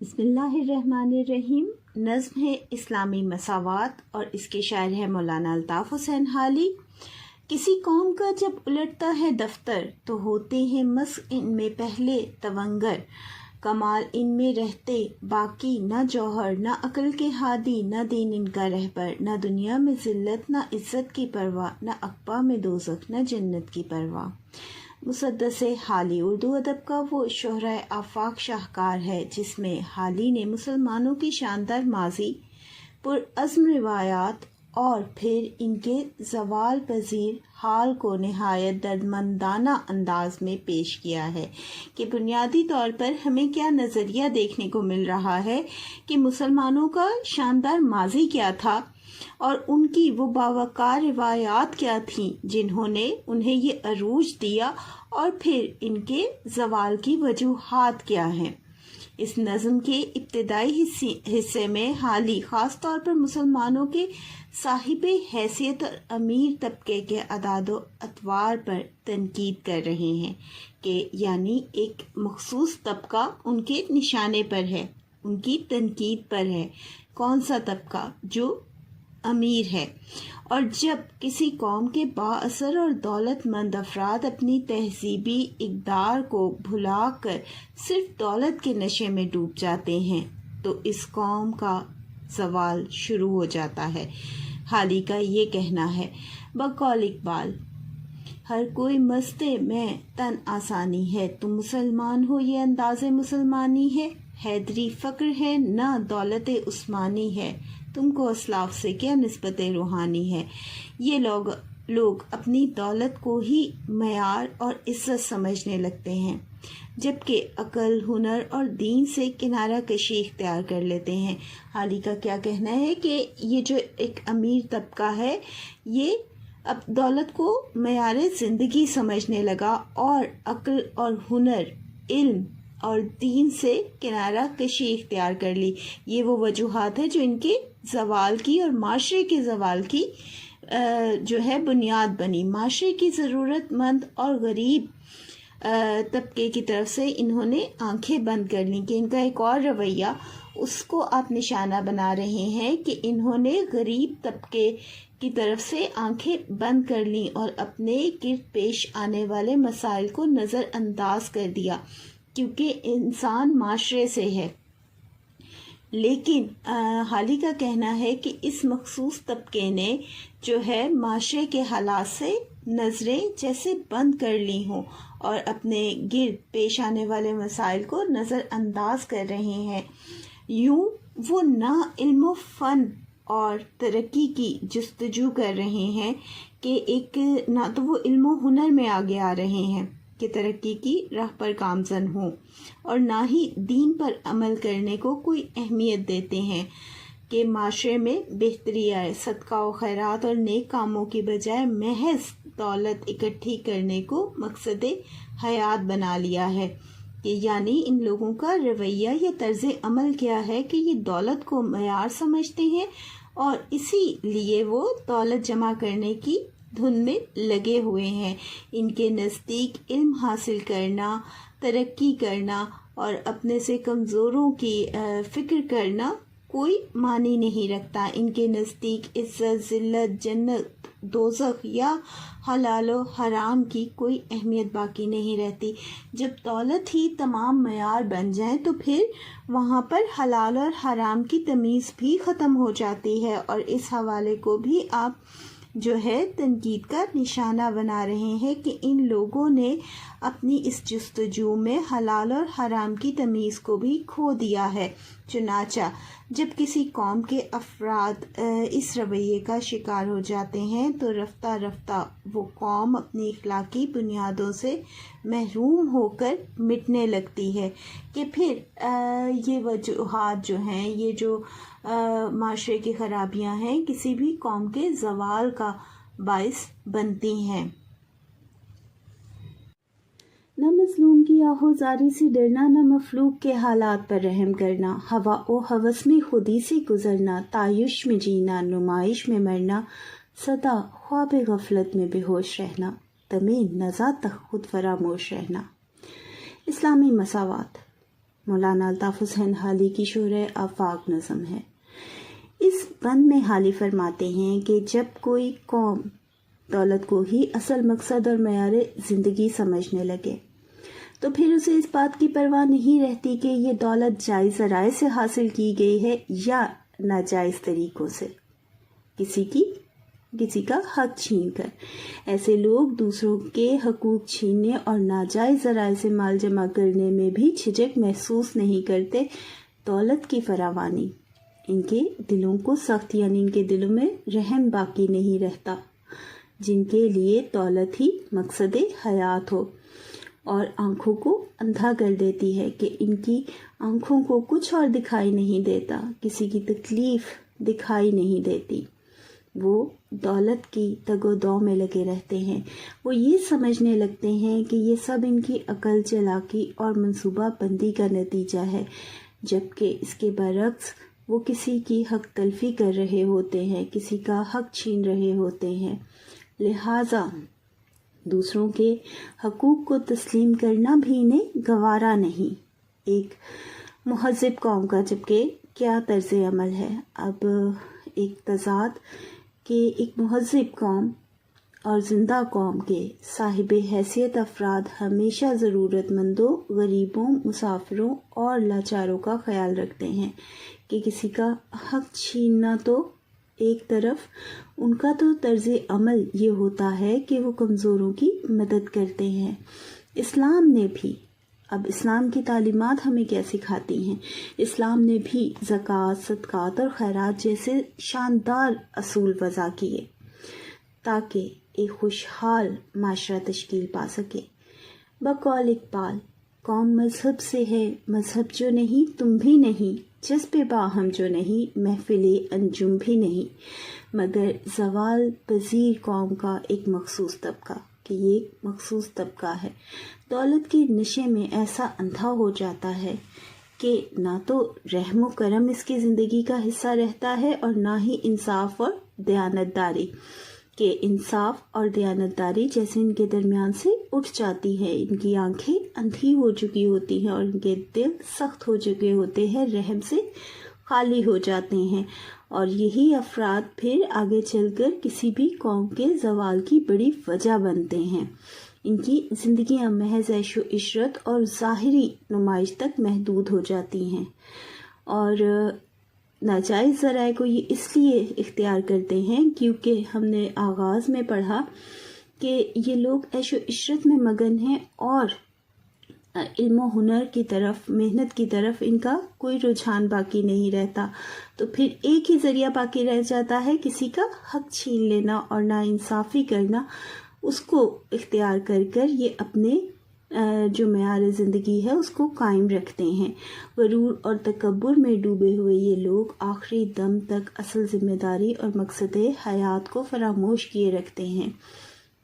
بسم اللہ الرحمن الرحیم۔ نظم ہے اسلامی مساوات اور اس کے شاعر ہے مولانا الطاف حسین حالی۔ کسی قوم کا جب الٹتا ہے دفتر تو ہوتے ہیں مسخ ان میں پہلے تونگر، کمال ان میں رہتے باقی نہ جوہر، نہ عقل کے ہادی، نہ دین ان کا رہبر، نہ دنیا میں ذلت نہ عزت کی پرواہ، نہ عقبہ میں دوزخ نہ جنت کی پرواہ۔ مسدس حالی اردو ادب کا وہ شہرۂ آفاق شاہکار ہے جس میں حالی نے مسلمانوں کی شاندار ماضی، پرعزم روایات اور پھر ان کے زوال پذیر حال کو نہایت دردمندانہ انداز میں پیش کیا ہے کہ بنیادی طور پر ہمیں کیا نظریہ دیکھنے کو مل رہا ہے کہ مسلمانوں کا شاندار ماضی کیا تھا اور ان کی وہ باوقار روایات کیا تھیں جنہوں نے انہیں یہ عروج دیا، اور پھر ان کے زوال کی وجوہات کیا ہیں۔ اس نظم کے ابتدائی حصے میں حالی خاص طور پر مسلمانوں کے صاحب حیثیت اور امیر طبقے کے اعداد و اطوار پر تنقید کر رہے ہیں کہ یعنی ایک مخصوص طبقہ ان کے نشانے پر ہے، ان کی تنقید پر ہے۔ کون سا طبقہ؟ جو امیر ہے۔ اور جب کسی قوم کے بااثر اور دولت مند افراد اپنی تہذیبی اقدار کو بھلا کر صرف دولت کے نشے میں ڈوب جاتے ہیں تو اس قوم کا زوال شروع ہو جاتا ہے۔ حالی کا یہ کہنا ہے، بقول اقبال، ہر کوئی مست میں تن آسانی ہے، تم مسلمان ہو یہ انداز مسلمانی ہے، حیدری فقر ہے نہ دولت عثمانی ہے، تم کو اسلاف سے کیا نسبت روحانی ہے۔ یہ لوگ اپنی دولت کو ہی معیار اور عزت سمجھنے لگتے ہیں، جبکہ عقل، ہنر اور دین سے کنارہ کشی اختیار کر لیتے ہیں۔ حالی کا کیا کہنا ہے کہ یہ جو ایک امیر طبقہ ہے یہ اب دولت کو معیار زندگی سمجھنے لگا اور عقل اور ہنر، علم اور دین سے کنارہ کشی اختیار کر لی۔ یہ وہ وجوہات ہیں جو ان کے زوال کی اور معاشرے کے زوال کی جو ہے بنیاد بنی۔ معاشرے کی ضرورت مند اور غریب طبقے کی طرف سے انہوں نے آنکھیں بند کر لیں کہ ان کا ایک اور رویہ، اس کو آپ نشانہ بنا رہے ہیں کہ انہوں نے غریب طبقے کی طرف سے آنکھیں بند کر لیں اور اپنے گرد پیش آنے والے مسائل کو نظر انداز کر دیا، کیونکہ انسان معاشرے سے ہے۔ لیکن حالی کا کہنا ہے کہ اس مخصوص طبقے نے جو ہے معاشرے کے حالات سے نظریں جیسے بند کر لی ہوں اور اپنے گرد پیش آنے والے مسائل کو نظر انداز کر رہے ہیں۔ یوں وہ نہ علم و فن اور ترقی کی جستجو کر رہے ہیں کہ ایک نہ تو وہ علم و ہنر میں آگے آ رہے ہیں کہ ترقی کی راہ پر گامزن ہوں، اور نہ ہی دین پر عمل کرنے کو کوئی اہمیت دیتے ہیں کہ معاشرے میں بہتری آئے۔ صدقہ و خیرات اور نیک کاموں کی بجائے محض دولت اکٹھی کرنے کو مقصد حیات بنا لیا ہے کہ یعنی ان لوگوں کا رویہ یا طرز عمل کیا ہے کہ یہ دولت کو معیار سمجھتے ہیں اور اسی لیے وہ دولت جمع کرنے کی دھن میں لگے ہوئے ہیں۔ ان کے نزدیک علم حاصل کرنا، ترقی کرنا اور اپنے سے کمزوروں کی فکر کرنا کوئی معنی نہیں رکھتا۔ ان کے نزدیک عزت، ذلت، جنت، دوزخ یا حلال و حرام کی کوئی اہمیت باقی نہیں رہتی۔ جب دولت ہی تمام معیار بن جائیں تو پھر وہاں پر حلال اور حرام کی تمیز بھی ختم ہو جاتی ہے، اور اس حوالے کو بھی آپ جو ہے تنقید کا نشانہ بنا رہے ہیں کہ ان لوگوں نے اپنی اس جستجو میں حلال اور حرام کی تمیز کو بھی کھو دیا ہے۔ چنانچہ جب کسی قوم کے افراد اس رویے کا شکار ہو جاتے ہیں تو رفتہ رفتہ وہ قوم اپنی اخلاقی بنیادوں سے محروم ہو کر مٹنے لگتی ہے کہ پھر یہ وجوہات جو ہیں، یہ جو معاشرے کی خرابیاں ہیں، کسی بھی قوم کے زوال کا باعث بنتی ہیں۔ نہ مظلوم کی آہوزاری سے ڈرنا، نہ مخلوق کے حالات پر رحم کرنا، ہوا و ہوس میں خودی سے گزرنا، تعیش میں جینا، نمائش میں مرنا، سدا خواب غفلت میں بے ہوش رہنا، دمِ نزا تک خود فراموش رہنا۔ اسلامی مساوات۔ مولانا الطاف حسین حالی کی شرح آفاق نظم ہے۔ اس بند میں حالی فرماتے ہیں کہ جب کوئی قوم دولت کو ہی اصل مقصد اور معیار زندگی سمجھنے لگے تو پھر اسے اس بات کی پرواہ نہیں رہتی کہ یہ دولت جائز ذرائع سے حاصل کی گئی ہے یا ناجائز طریقوں سے، کسی کا حق چھین کر۔ ایسے لوگ دوسروں کے حقوق چھیننے اور ناجائز ذرائع سے مال جمع کرنے میں بھی جھجک محسوس نہیں کرتے۔ دولت کی فراوانی ان کے دلوں کو سخت، یعنی ان کے دلوں میں رحم باقی نہیں رہتا، جن کے لیے دولت ہی مقصد حیات ہو اور آنکھوں کو اندھا کر دیتی ہے کہ ان کی آنکھوں کو کچھ اور دکھائی نہیں دیتا، کسی کی تکلیف دکھائی نہیں دیتی۔ وہ دولت کی تگ و دو میں لگے رہتے ہیں۔ وہ یہ سمجھنے لگتے ہیں کہ یہ سب ان کی عقل، چالاکی اور منصوبہ بندی کا نتیجہ ہے، جبکہ اس کے برعکس وہ کسی کی حق تلفی کر رہے ہوتے ہیں، کسی کا حق چھین رہے ہوتے ہیں۔ لہٰذا دوسروں کے حقوق کو تسلیم کرنا بھی انہیں گوارا نہیں۔ ایک مہذب قوم کا جبکہ کیا طرز عمل ہے؟ اب ایک تضاد کہ ایک مہذب قوم اور زندہ قوم کے صاحب حیثیت افراد ہمیشہ ضرورت مندوں، غریبوں، مسافروں اور لاچاروں کا خیال رکھتے ہیں کہ کسی کا حق چھیننا تو ایک طرف، ان کا تو طرز عمل یہ ہوتا ہے کہ وہ کمزوروں کی مدد کرتے ہیں۔ اسلام نے بھی، اب اسلام کی تعلیمات ہمیں کیا سکھاتی ہیں؟ اسلام نے بھی زکوٰۃ، صدقات اور خیرات جیسے شاندار اصول وضع کیے تاکہ ایک خوشحال معاشرہ تشکیل پا سکے۔ بقول اقبال، قوم مذہب سے ہے، مذہب جو نہیں تم بھی نہیں، جذب باہم جو نہیں، محفل انجم بھی نہیں، مگر زوال پذیر قوم کا ایک مخصوص طبقہ، کہ یہ ایک مخصوص طبقہ ہے، دولت کے نشے میں ایسا اندھا ہو جاتا ہے کہ نہ تو رحم و کرم اس کی زندگی کا حصہ رہتا ہے اور نہ ہی انصاف اور دیانتداری، کہ انصاف اور دیانتداری جیسے ان کے درمیان سے اٹھ جاتی ہے۔ ان کی آنکھیں اندھی ہو چکی ہوتی ہیں اور ان کے دل سخت ہو چکے ہوتے ہیں، رحم سے خالی ہو جاتے ہیں، اور یہی افراد پھر آگے چل کر کسی بھی قوم کے زوال کی بڑی وجہ بنتے ہیں۔ ان کی زندگیاں محض عیش و عشرت اور ظاہری نمائش تک محدود ہو جاتی ہیں، اور ناجائز ذرائع کو یہ اس لیے اختیار کرتے ہیں کیونکہ ہم نے آغاز میں پڑھا کہ یہ لوگ عیش و عشرت میں مگن ہیں اور علم و ہنر کی طرف، محنت کی طرف ان کا کوئی رجحان باقی نہیں رہتا، تو پھر ایک ہی ذریعہ باقی رہ جاتا ہے کسی کا حق چھین لینا اور ناانصافی کرنا۔ اس کو اختیار کر کر یہ اپنے جو معیار زندگی ہے اس کو قائم رکھتے ہیں۔ غرور اور تکبر میں ڈوبے ہوئے یہ لوگ آخری دم تک اصل ذمہ داری اور مقصد حیات کو فراموش کیے رکھتے ہیں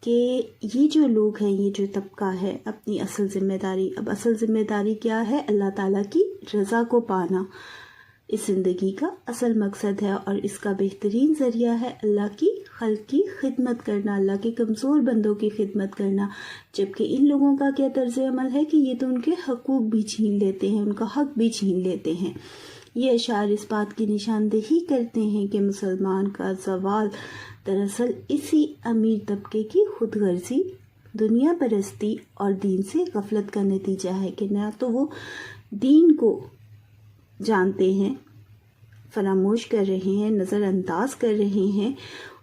کہ یہ جو لوگ ہیں، یہ جو طبقہ ہے، اپنی اصل ذمہ داری، اب اصل ذمہ داری کیا ہے؟ اللہ تعالیٰ کی رضا کو پانا اس زندگی کا اصل مقصد ہے، اور اس کا بہترین ذریعہ ہے اللہ کی خلق کی خدمت کرنا، اللہ کے کمزور بندوں کی خدمت کرنا۔ جبکہ ان لوگوں کا کیا طرز عمل ہے کہ یہ تو ان کے حقوق بھی چھین لیتے ہیں، ان کا حق بھی چھین لیتے ہیں۔ یہ اشعار اس بات کی نشاندہی کرتے ہیں کہ مسلمان کا زوال دراصل اسی امیر طبقے کی خود غرضی، دنیا پرستی اور دین سے غفلت کا نتیجہ ہے، کہ نہ تو وہ دین کو جانتے ہیں، فراموش کر رہے ہیں، نظر انداز کر رہے ہیں،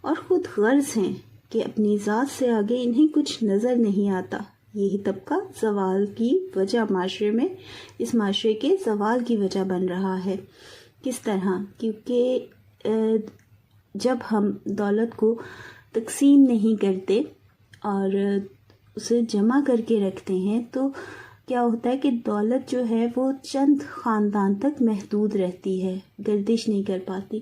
اور خود غرض ہیں کہ اپنی ذات سے آگے انہیں کچھ نظر نہیں آتا۔ یہی طبقہ زوال کی وجہ معاشرے میں، اس معاشرے کے زوال کی وجہ بن رہا ہے۔ کس طرح؟ کیونکہ جب ہم دولت کو تقسیم نہیں کرتے اور اسے جمع کر کے رکھتے ہیں تو کیا ہوتا ہے کہ دولت جو ہے وہ چند خاندان تک محدود رہتی ہے، گردش نہیں کر پاتی،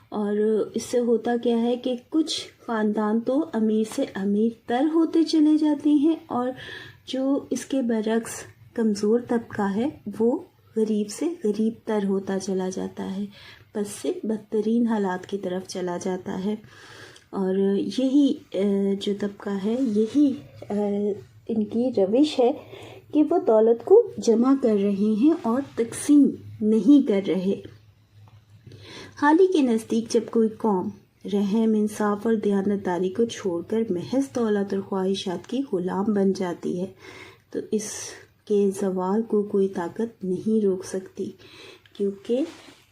اور اس سے ہوتا کیا ہے کہ کچھ خاندان تو امیر سے امیر تر ہوتے چلے جاتے ہیں، اور جو اس کے برعکس کمزور طبقہ ہے وہ غریب سے غریب تر ہوتا چلا جاتا ہے، بس سے بدترین حالات کی طرف چلا جاتا ہے۔ اور یہی جو طبقہ ہے، یہی ان کی روش ہے کہ وہ دولت کو جمع کر رہے ہیں اور تقسیم نہیں کر رہے۔ حالی کے نزدیک جب کوئی قوم رحم، انصاف اور دیانتداری کو چھوڑ کر محض دولت اور خواہشات کی غلام بن جاتی ہے تو اس کے زوال کو کوئی طاقت نہیں روک سکتی، کیونکہ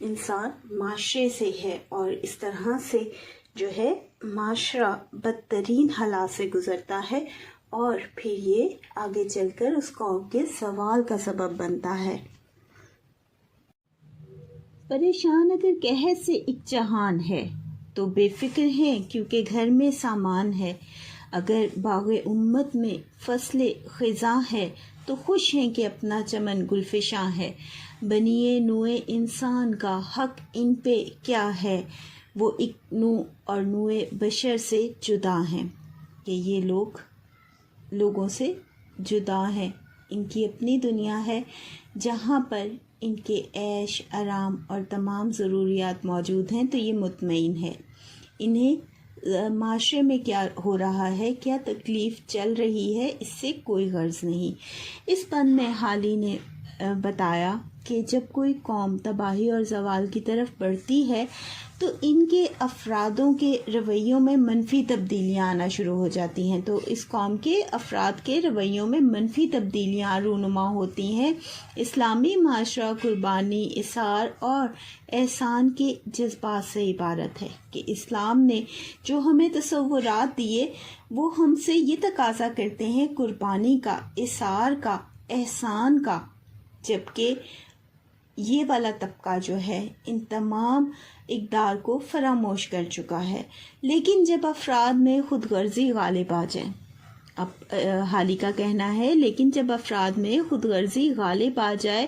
انسان معاشرے سے ہے اور اس طرح سے جو ہے معاشرہ بدترین حالات سے گزرتا ہے اور پھر یہ آگے چل کر اس قوم کے زوال کا سبب بنتا ہے۔ پریشان اگر قحط سے ایک جہان ہے تو بے فکر ہیں کیونکہ گھر میں سامان ہے، اگر باغ امت میں فصل خزاں ہے تو خوش ہیں کہ اپنا چمن گلفشاں ہے۔ بنیے نوع انسان کا حق ان پہ کیا ہے، وہ ایک نوع اور نوع بشر سے جدا ہیں، کہ یہ لوگوں سے جدا ہیں، ان کی اپنی دنیا ہے جہاں پر ان کے عیش آرام اور تمام ضروریات موجود ہیں، تو یہ مطمئن ہے۔ انہیں معاشرے میں کیا ہو رہا ہے، کیا تکلیف چل رہی ہے، اس سے کوئی غرض نہیں۔ اس بند میں حالی نے بتایا کہ جب کوئی قوم تباہی اور زوال کی طرف بڑھتی ہے تو ان کے افرادوں کے رویوں میں منفی تبدیلیاں آنا شروع ہو جاتی ہیں، تو اس قوم کے افراد کے رویوں میں منفی تبدیلیاں رونما ہوتی ہیں۔ اسلامی معاشرہ قربانی، اثار اور احسان کے جذبات سے عبارت ہے کہ اسلام نے جو ہمیں تصورات دیے وہ ہم سے یہ تقاضا کرتے ہیں قربانی کا، اثار کا، احسان کا، جبکہ یہ والا طبقہ جو ہے ان تمام اقدار کو فراموش کر چکا ہے۔ لیکن جب افراد میں خود غرضی غالب آ جائے، اب حالی کا کہنا ہے، لیکن جب افراد میں خود غرضی غالب آ جائے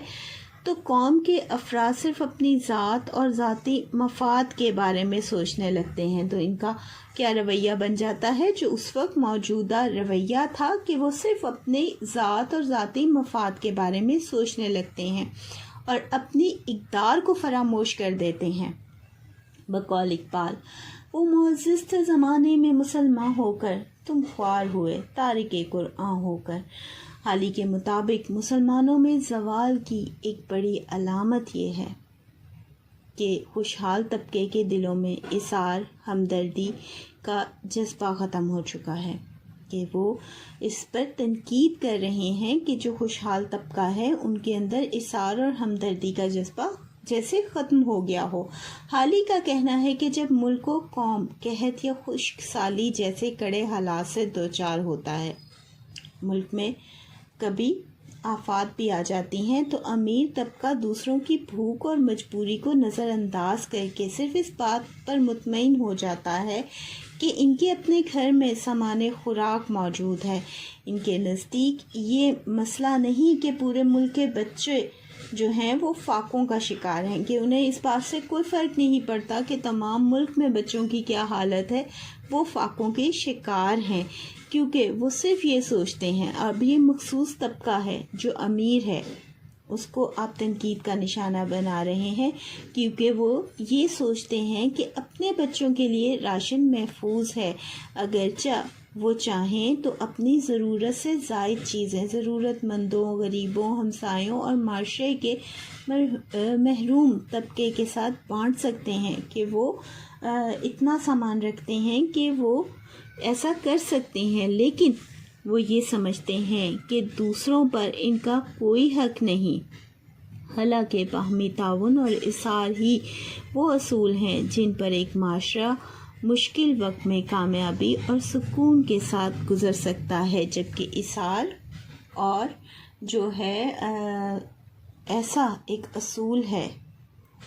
تو قوم کے افراد صرف اپنی ذات اور ذاتی مفاد کے بارے میں سوچنے لگتے ہیں، تو ان کا کیا رویہ بن جاتا ہے، جو اس وقت موجودہ رویہ تھا کہ وہ صرف اپنے ذات اور ذاتی مفاد کے بارے میں سوچنے لگتے ہیں اور اپنی اقدار کو فراموش کر دیتے ہیں۔ بقول اقبال، وہ معزز تھے زمانے میں مسلمان ہو کر، تم خوار ہوئے تارک قرآن ہو کر۔ حالی کے مطابق مسلمانوں میں زوال کی ایک بڑی علامت یہ ہے کہ خوشحال طبقے کے دلوں میں اثار، ہمدردی کا جذبہ ختم ہو چکا ہے، کہ وہ اس پر تنقید کر رہے ہیں کہ جو خوشحال طبقہ ہے ان کے اندر اثار اور ہمدردی کا جذبہ جیسے ختم ہو گیا ہو۔ حالی کا کہنا ہے کہ جب ملک و قوم قحط یا خشک سالی جیسے کڑے حالات سے دوچار ہوتا ہے، ملک میں کبھی آفات بھی آ جاتی ہیں، تو امیر طبقہ دوسروں کی بھوک اور مجبوری کو نظر انداز کر کے صرف اس بات پر مطمئن ہو جاتا ہے کہ ان کے اپنے گھر میں سامان خوراک موجود ہے۔ ان کے نزدیک یہ مسئلہ نہیں کہ پورے ملک کے بچے جو ہیں وہ فاقوں کا شکار ہیں، کہ انہیں اس بات سے کوئی فرق نہیں پڑتا کہ تمام ملک میں بچوں کی کیا حالت ہے، وہ فاقوں کے شکار ہیں، کیونکہ وہ صرف یہ سوچتے ہیں۔ اب یہ مخصوص طبقہ ہے جو امیر ہے، اس کو آپ تنقید کا نشانہ بنا رہے ہیں، کیونکہ وہ یہ سوچتے ہیں کہ اپنے بچوں کے لیے راشن محفوظ ہے، اگرچہ وہ چاہیں تو اپنی ضرورت سے زائد چیزیں ضرورت مندوں، غریبوں، ہمسایوں اور معاشرے کے محروم طبقے کے ساتھ بانٹ سکتے ہیں، کہ وہ اتنا سامان رکھتے ہیں کہ وہ ایسا کر سکتے ہیں، لیکن وہ یہ سمجھتے ہیں کہ دوسروں پر ان کا کوئی حق نہیں۔ حالانکہ باہمی تعاون اور اثار ہی وہ اصول ہیں جن پر ایک معاشرہ مشکل وقت میں کامیابی اور سکون کے ساتھ گزر سکتا ہے، جبکہ اثار اور جو ہے ایسا ایک اصول ہے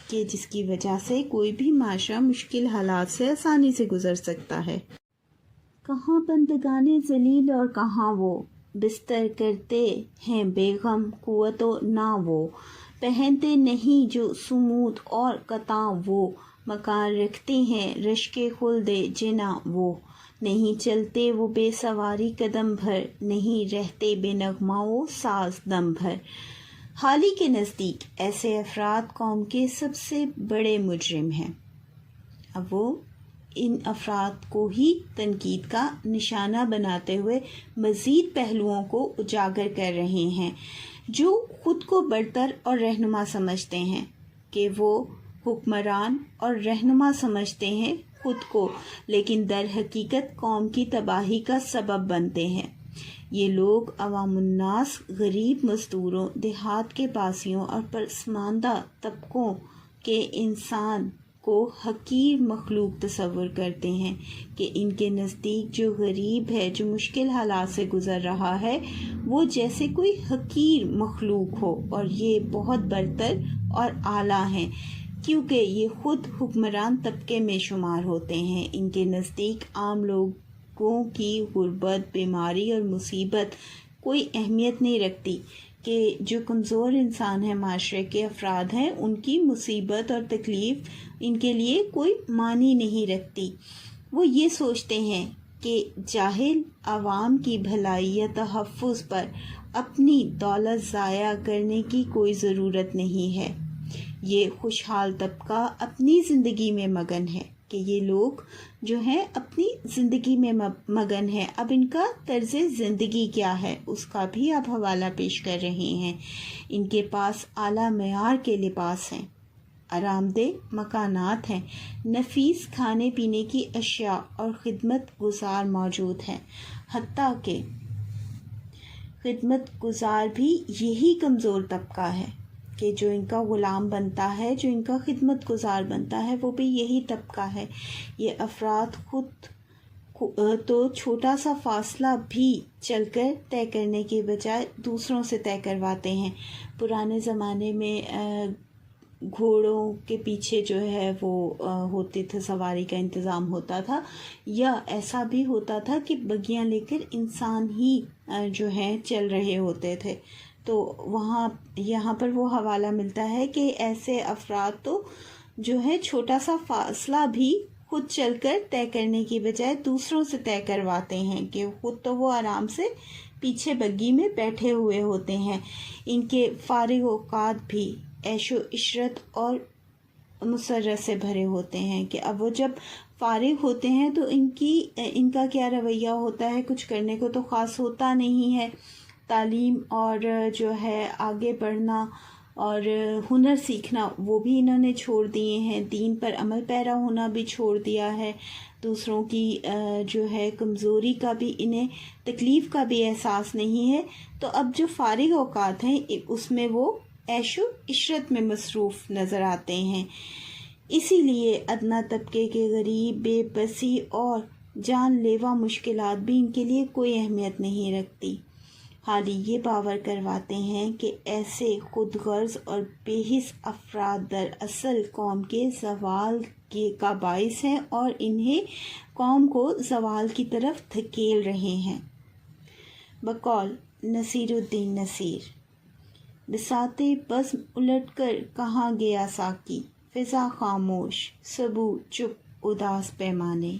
کہ جس کی وجہ سے کوئی بھی معاشرہ مشکل حالات سے آسانی سے گزر سکتا ہے۔ کہاں بندگان ذلیل اور کہاں وہ، بستر کرتے ہیں بیغم قوت و نہ وہ، پہنتے نہیں جو سمود اور قطع وہ، مکان رکھتے ہیں رشک خلد جنا وہ، نہیں چلتے وہ بے سواری قدم بھر، نہیں رہتے بے نغمہ و ساز دم بھر۔ حالی کے نزدیک ایسے افراد قوم کے سب سے بڑے مجرم ہیں۔ اب وہ ان افراد کو ہی تنقید کا نشانہ بناتے ہوئے مزید پہلوؤں کو اجاگر کر رہے ہیں، جو خود کو برتر اور رہنما سمجھتے ہیں کہ وہ حکمران اور رہنما سمجھتے ہیں خود کو، لیکن در حقیقت قوم کی تباہی کا سبب بنتے ہیں۔ یہ لوگ عوام الناس، غریب مزدوروں، دیہات کے باسیوں اور پسماندہ طبقوں کے انسان کو حقیر مخلوق تصور کرتے ہیں کہ ان کے نزدیک جو غریب ہے، جو مشکل حالات سے گزر رہا ہے، وہ جیسے کوئی حقیر مخلوق ہو، اور یہ بہت برتر اور اعلیٰ ہیں کیونکہ یہ خود حکمران طبقے میں شمار ہوتے ہیں۔ ان کے نزدیک عام لوگوں کی غربت، بیماری اور مصیبت کوئی اہمیت نہیں رکھتی، کہ جو کمزور انسان ہیں، معاشرے کے افراد ہیں، ان کی مصیبت اور تکلیف ان کے لیے کوئی معنی نہیں رکھتی۔ وہ یہ سوچتے ہیں کہ جاہل عوام کی بھلائی یا تحفظ پر اپنی دولت ضائع کرنے کی کوئی ضرورت نہیں ہے۔ یہ خوشحال طبقہ اپنی زندگی میں مگن ہے، کہ یہ لوگ جو ہیں اپنی زندگی میں مگن ہیں۔ اب ان کا طرز زندگی کیا ہے اس کا بھی آپ حوالہ پیش کر رہے ہیں۔ ان کے پاس اعلیٰ معیار کے لباس ہیں، آرام دہ مکانات ہیں، نفیس کھانے پینے کی اشیاء اور خدمت گزار موجود ہیں، حتیٰ کہ خدمت گزار بھی یہی کمزور طبقہ ہے کہ جو ان کا غلام بنتا ہے، جو ان کا خدمت گزار بنتا ہے، وہ بھی یہی طبقہ ہے۔ یہ افراد خود تو چھوٹا سا فاصلہ بھی چل کر طے کرنے کے بجائے دوسروں سے طے کرواتے ہیں۔ پرانے زمانے میں گھوڑوں کے پیچھے جو ہے وہ ہوتے تھے، سواری کا انتظام ہوتا تھا، یا ایسا بھی ہوتا تھا کہ بگیاں لے کر انسان ہی جو ہے چل رہے ہوتے تھے۔ تو یہاں پر وہ حوالہ ملتا ہے کہ ایسے افراد تو جو ہے چھوٹا سا فاصلہ بھی خود چل کر طے کرنے کی بجائے دوسروں سے طے کرواتے ہیں، کہ خود تو وہ آرام سے پیچھے بگی میں بیٹھے ہوئے ہوتے ہیں۔ ان کے فارغ اوقات بھی عیش و عشرت اور مسرت سے بھرے ہوتے ہیں، کہ اب وہ جب فارغ ہوتے ہیں تو ان کا کیا رویہ ہوتا ہے، کچھ کرنے کو تو خاص ہوتا نہیں ہے۔ تعلیم اور جو ہے آگے بڑھنا اور ہنر سیکھنا وہ بھی انہوں نے چھوڑ دیے ہیں، دین پر عمل پیرا ہونا بھی چھوڑ دیا ہے، دوسروں کی جو ہے کمزوری کا بھی، انہیں تکلیف کا بھی احساس نہیں ہے۔ تو اب جو فارغ اوقات ہیں اس میں وہ عیش و عشرت میں مصروف نظر آتے ہیں۔ اسی لیے ادنا طبقے کے غریب، بے بسی اور جان لیوا مشکلات بھی ان کے لیے کوئی اہمیت نہیں رکھتی۔ حال ہی یہ باور کرواتے ہیں کہ ایسے خود غرض اور بے حس افراد دراصل قوم کے زوال کا باعث ہیں اور انہیں قوم کو زوال کی طرف دھکیل رہے ہیں۔ بقول نصیر الدین نصیر، بساط بزم الٹ کر کہاں گیا ساقی، فضا خاموش، سبو چپ اداس پیمانے۔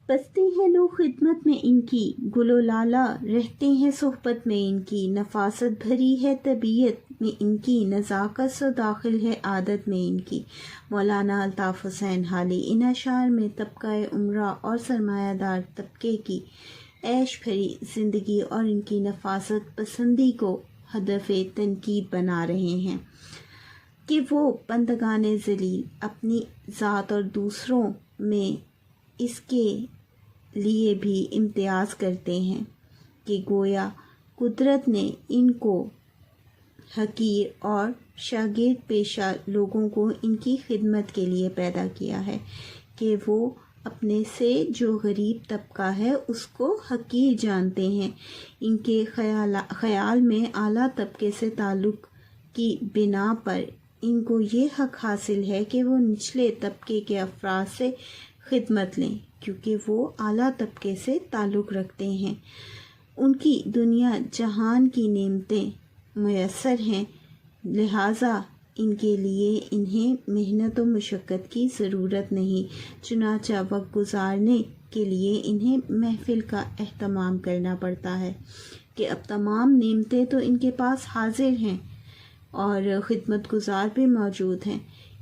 بستے ہیں لوگ خدمت میں ان کی، گل و لالا رہتے ہیں صحبت میں ان کی، نفاست بھری ہے طبیعت میں ان کی، نزاکت سو داخل ہے عادت میں ان کی۔ مولانا الطاف حسین حالی ان اشعار میں طبقہ عمرہ اور سرمایہ دار طبقے کی عیش بھری زندگی اور ان کی نفاست پسندی کو ہدف تنقید بنا رہے ہیں، کہ وہ بندگان ذلیل اپنی ذات اور دوسروں میں اس کے لیے بھی امتیاز کرتے ہیں، کہ گویا قدرت نے ان کو حقیر اور شاگرد پیشہ لوگوں کو ان کی خدمت کے لیے پیدا کیا ہے، کہ وہ اپنے سے جو غریب طبقہ ہے اس کو حقیر جانتے ہیں۔ ان کے خیال میں اعلیٰ طبقے سے تعلق کی بنا پر ان کو یہ حق حاصل ہے کہ وہ نچلے طبقے کے افراد سے خدمت لیں، کیونکہ وہ اعلیٰ طبقے سے تعلق رکھتے ہیں، ان کی دنیا جہان کی نعمتیں میسر ہیں، لہٰذا ان کے لیے انہیں محنت و مشقت کی ضرورت نہیں، چنانچہ وقت گزارنے کے لیے انہیں محفل کا اہتمام کرنا پڑتا ہے، کہ اب تمام نعمتیں تو ان کے پاس حاضر ہیں اور خدمت گزار بھی موجود ہیں،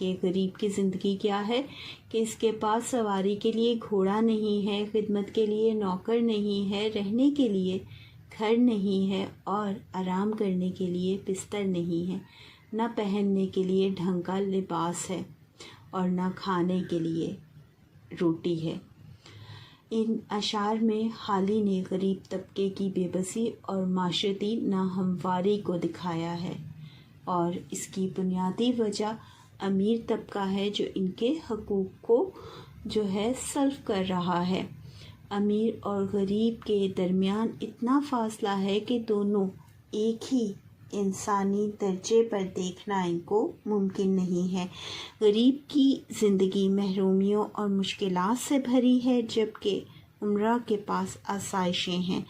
کہ غریب کی زندگی کیا ہے کہ اس کے پاس سواری کے لیے گھوڑا نہیں ہے، خدمت کے لیے نوکر نہیں ہے، رہنے کے لیے گھر نہیں ہے اور آرام کرنے کے لیے بستر نہیں ہے، نہ پہننے کے لیے ڈھنگ کا لباس ہے اور نہ کھانے کے لیے روٹی ہے۔ ان اشعار میں حالی نے غریب طبقے کی بے بسی اور معاشرتی ناہمواری کو دکھایا ہے، اور اس کی بنیادی وجہ امیر طبقہ ہے جو ان کے حقوق کو سلب کر رہا ہے۔ امیر اور غریب کے درمیان اتنا فاصلہ ہے کہ دونوں ایک ہی انسانی درجے پر دیکھنا ان کو ممکن نہیں ہے۔ غریب کی زندگی محرومیوں اور مشکلات سے بھری ہے، جبکہ امراء کے پاس آسائشیں ہیں۔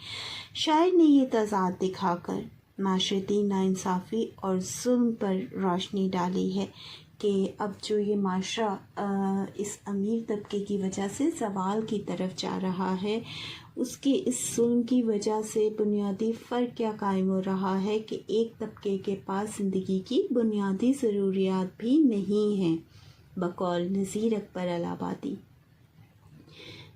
شاعر نے یہ تضاد دکھا کر معاشرتی ناانصافی اور ظلم پر روشنی ڈالی ہے کہ اب جو یہ معاشرہ اس امیر طبقے کی وجہ سے زوال کی طرف جا رہا ہے، اس کے اس ظلم کی وجہ سے بنیادی فرق کیا قائم ہو رہا ہے کہ ایک طبقے کے پاس زندگی کی بنیادی ضروریات بھی نہیں ہیں۔ بقول نذیر اکبر الہ آبادی،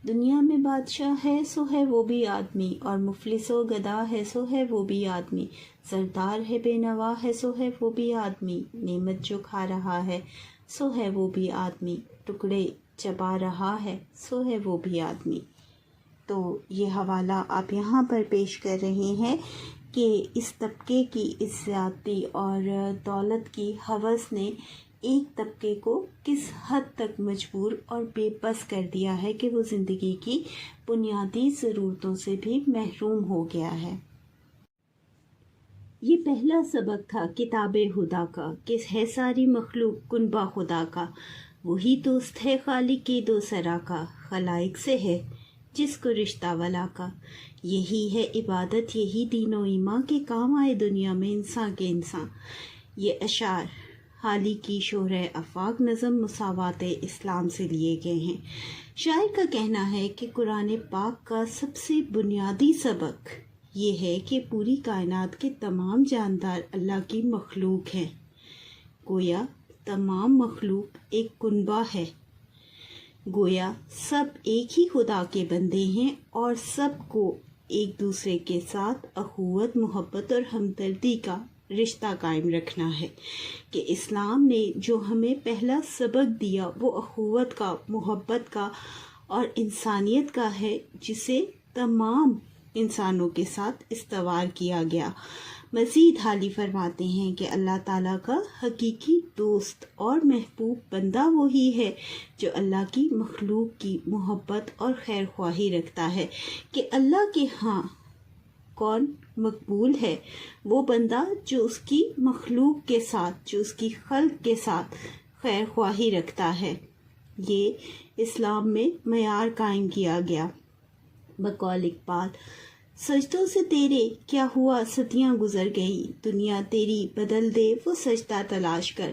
دنیا میں بادشاہ ہے سو ہے وہ بھی آدمی، اور مفلس و گدا ہے سو ہے وہ بھی آدمی، سردار ہے بے نوا ہے سو ہے وہ بھی آدمی، نعمت جو کھا رہا ہے سو ہے وہ بھی آدمی، ٹکڑے چبا رہا ہے سو ہے وہ بھی آدمی۔ تو یہ حوالہ آپ یہاں پر پیش کر رہے ہیں کہ اس طبقے کی اس زیادتی اور دولت کی ہوس نے ایک طبقے کو کس حد تک مجبور اور بے بس کر دیا ہے کہ وہ زندگی کی بنیادی ضرورتوں سے بھی محروم ہو گیا ہے۔ یہ پہلا سبق تھا کتاب خدا کا کہ ہے ساری مخلوق کنبہ خدا کا، وہی دوست ہے خالق کے دو سرا کا، خلائق سے ہے جس کو رشتہ ولا کا، یہی ہے عبادت یہی دین و ایمان کے کام آئے دنیا میں انسان کے انسان۔ یہ اشعار حالی کی شورۂ آفاق نظم مساوات اسلام سے لیے گئے ہیں۔ شاعر کا کہنا ہے کہ قرآن پاک کا سب سے بنیادی سبق یہ ہے کہ پوری کائنات کے تمام جاندار اللہ کی مخلوق ہیں، گویا تمام مخلوق ایک کنبہ ہے، گویا سب ایک ہی خدا کے بندے ہیں، اور سب کو ایک دوسرے کے ساتھ اخوت، محبت اور ہمدردی کا رشتہ قائم رکھنا ہے۔ کہ اسلام نے جو ہمیں پہلا سبق دیا وہ اخوت کا، محبت کا اور انسانیت کا ہے، جسے تمام انسانوں کے ساتھ استوار کیا گیا۔ مزید حالی فرماتے ہیں کہ اللہ تعالیٰ کا حقیقی دوست اور محبوب بندہ وہی ہے جو اللہ کی مخلوق کی محبت اور خیر خواہی رکھتا ہے۔ کہ اللہ کے ہاں کون مقبول ہے؟ وہ بندہ جو اس کی مخلوق کے ساتھ، جو اس کی خلق کے ساتھ خیر خواہی رکھتا ہے۔ یہ اسلام میں معیار قائم کیا گیا۔ بقول اقبال، سجدوں سے تیرے کیا ہوا صدیاں گزر گئی، دنیا تیری بدل دے وہ سجدہ تلاش کر،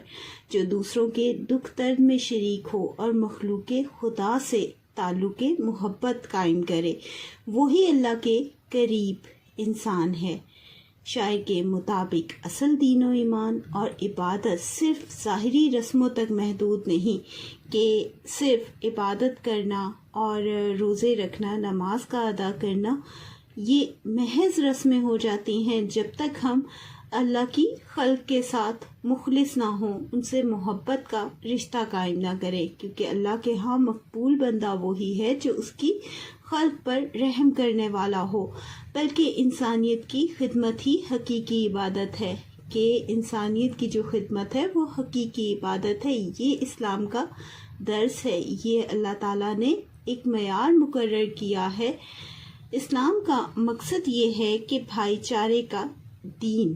جو دوسروں کے دکھ درد میں شریک ہو اور مخلوق خدا سے تعلق محبت قائم کرے، وہی اللہ کے قریب انسان ہے۔ شاعر کے مطابق اصل دین و ایمان اور عبادت صرف ظاہری رسموں تک محدود نہیں کہ صرف عبادت کرنا اور روزے رکھنا، نماز کا ادا کرنا یہ محض رسمیں ہو جاتی ہیں جب تک ہم اللہ کی خلق کے ساتھ مخلص نہ ہوں، ان سے محبت کا رشتہ قائم نہ کریں، کیونکہ اللہ کے ہاں مقبول بندہ وہی ہے جو اس کی خلق پر رحم کرنے والا ہو، بلکہ انسانیت کی خدمت ہی حقیقی عبادت ہے۔ کہ انسانیت کی جو خدمت ہے وہ حقیقی عبادت ہے، یہ اسلام کا درس ہے، یہ اللہ تعالیٰ نے ایک معیار مقرر کیا ہے۔ اسلام کا مقصد یہ ہے کہ بھائی چارے کا دین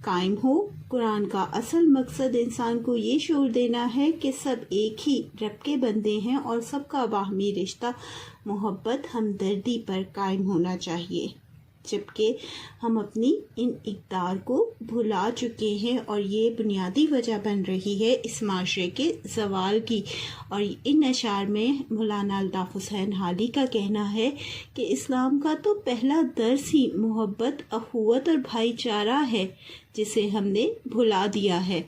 قائم ہو۔ قرآن کا اصل مقصد انسان کو یہ شعور دینا ہے کہ سب ایک ہی رب کے بندے ہیں اور سب کا باہمی رشتہ محبت، ہمدردی پر قائم ہونا چاہیے، جبکہ ہم اپنی ان اقدار کو بھلا چکے ہیں، اور یہ بنیادی وجہ بن رہی ہے اس معاشرے کے زوال کی۔ اور ان اشعار میں مولانا الطاف حسین حالی کا کہنا ہے کہ اسلام کا تو پہلا درس ہی محبت، اخوت اور بھائی چارہ ہے، جسے ہم نے بھلا دیا ہے۔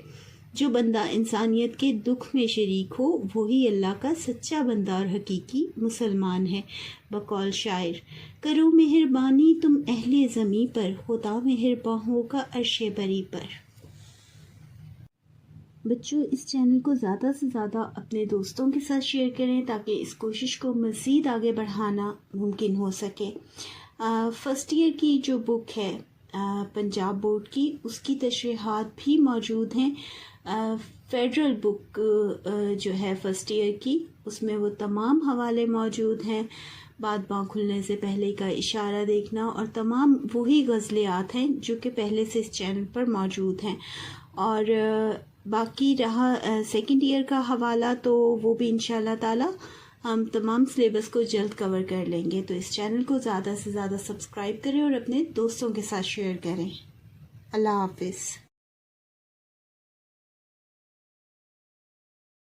جو بندہ انسانیت کے دکھ میں شریک ہو وہی اللہ کا سچا بندہ اور حقیقی مسلمان ہے۔ بقول شاعر، کرو مہربانی تم اہل زمیں پر، خدا مہرباں ہوگا عرش بری پر۔ بچوں، اس چینل کو زیادہ سے زیادہ اپنے دوستوں کے ساتھ شیئر کریں تاکہ اس کوشش کو مزید آگے بڑھانا ممکن ہو سکے۔ فرسٹ ایئر کی جو بک ہے پنجاب بورڈ کی، اس کی تشریحات بھی موجود ہیں۔ فیڈرل بک جو ہے فرسٹ ایئر کی، اس میں وہ تمام حوالے موجود ہیں۔ بات باں کھلنے سے پہلے کا اشارہ دیکھنا اور تمام وہی غزلیات ہیں جو کہ پہلے سے اس چینل پر موجود ہیں۔ اور باقی رہا سیکنڈ ایئر کا حوالہ تو وہ بھی انشاءاللہ تعالی ہم تمام سلیبس کو جلد کور کر لیں گے۔ تو اس چینل کو زیادہ سے زیادہ سبسکرائب کریں اور اپنے دوستوں کے ساتھ شیئر کریں۔ اللہ حافظ۔